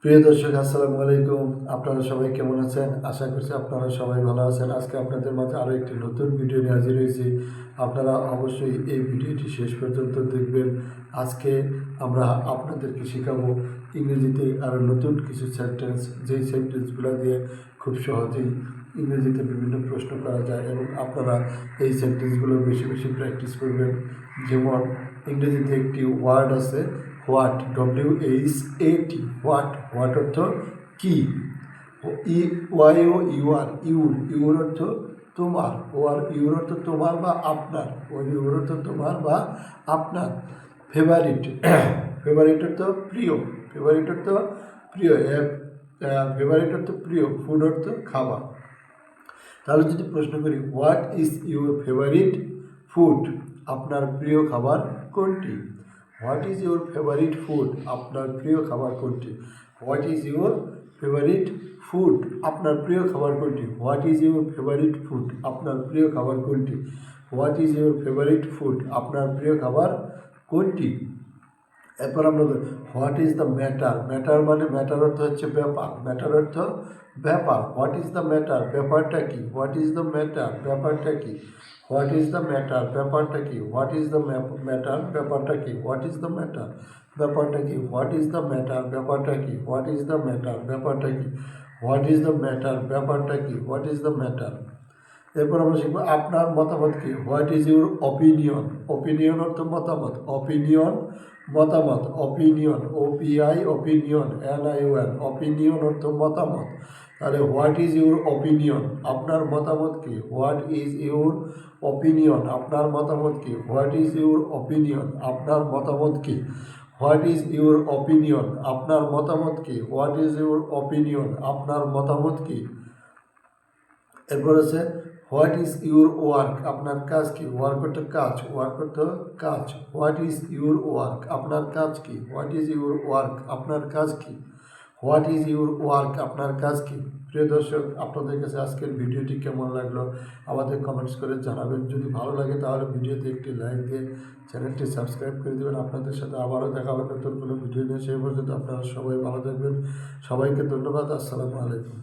প্রিয় দর্শক, আসসালামু আলাইকুম। আপনারা সবাই কেমন আছেন? আশা করছি আপনারা সবাই ভালো আছেন। আজকে আপনাদের মাঝে আরও একটি নতুন ভিডিও নিয়ে হাজির হয়েছি। আপনারা অবশ্যই এই ভিডিওটি শেষ পর্যন্ত দেখবেন। আজকে আমরা আপনাদেরকে শেখাবো ইংরেজিতে আরও নতুন কিছু সেন্টেন্স, যেই সেন্টেন্সগুলো দিয়ে খুব সহজেই ইংরেজিতে বিভিন্ন প্রশ্ন করা যায় এবং আপনারা এই সেন্টেন্সগুলো বেশি বেশি প্র্যাকটিস করবেন। যেমন ইংরেজিতে একটি ওয়ার্ড আছে হোয়াট, WHAT, হোয়াট। হোয়াট অর্থ কি। ইউর অর্থ তোমার, ইউর অর্থ তোমার বা আপনার, ইউর অর্থ তোমার বা আপনার। ফেভারিট, ফেভারিট অর্থ প্রিয়, ফেভারিট অর্থ প্রিয়, ফেভারিট অর্থ প্রিয়। ফুড অর্থ খাবার। তাহলে যদি প্রশ্ন করি what is your favourite food, আপনার প্রিয় খাবার কোনটি? What is your favourite food, আপনার প্রিয় খাবার কোনটি? What is your favourite food, আপনার প্রিয় খাবার কোনটি? What is your favourite food, আপনার প্রিয় খাবার কোনটি? What is your favourite food, আপনার প্রিয় খাবার কোনটি? এরপর আমরা what is the matter. Matter মানে, ম্যাটার অর্থ হচ্ছে ব্যাপার, ম্যাটার অর্থ ব্যাপার। হোয়াট ইজ দ্য ম্যাটার, ব্যাপারটা কি? হোয়াট ইজ দ্য ম্যাটার, ব্যাপারটা কি? হোয়াট ইজ দ্য ম্যাটার, ব্যাপারটা কি? হোয়াট ইজ দ্য ম্যাটার, ব্যাপারটা কি? হোয়াট ইজ দ্য ম্যাটার, ব্যাপারটা কি? হোয়াট ইজ দ্য ম্যাটার, ব্যাপারটা কি? হোয়াট ইজ দ্য ম্যাটার, ব্যাপারটা কি? হোয়াট ইজ দ্য ম্যাটার, ব্যাপারটা কি? What is the matter. এরপর আমরা শিখবো আপনার মতামত কি। What is your opinion. Opinion অর্থ মতামত, অপিনিয়ন মতামত, opinion, OPI, opinion, NION, opinion অর্থ মতামত। তাহলে হোয়াট ইজ ইউর অপিনিয়ন, আপনার মতামত কি? হোয়াট ইজ ইউর অপিনিয়ন, আপনার মতামত কি? হোয়াট ইজ ইউর অপিনিয়ন, আপনার মতামত কি? হোয়াট ইজ ইউর অপিনিয়ন, আপনার মতামত কি? হোয়াট ইজ ইউর অপিনিয়ন, আপনার মতামত কি? এরপর আছে হোয়াট ইজ ইউর ওয়ার্ক, আপনার কাজ কি? ওয়ার্ক অর্থ কাজ, ওয়ার্ক অর্থ কাজ। হোয়াট ইজ ইউর ওয়ার্ক, আপনার কাজ কি? হোয়াট ইজ ইউর ওয়ার্ক, আপনার কাজ কি? হোয়াট ইজ ইউর ওয়ার্ক, আপনার কাজ কি? প্রিয় দর্শক, আপনাদের কাছে আজকের ভিডিওটি কেমন লাগলো আমাদের কমেন্টস করে জানাবেন। যদি ভালো লাগে তাহলে ভিডিওতে একটি লাইক দিয়ে চ্যানেলটি সাবস্ক্রাইব করে দেবেন। আপনাদের সাথে আবারও দেখা হবে নতুন কোনো ভিডিও নিয়ে। সেই পর্যন্ত আপনারা সবাই ভালো থাকবেন। সবাইকে ধন্যবাদ। আসসালামু আলাইকুম।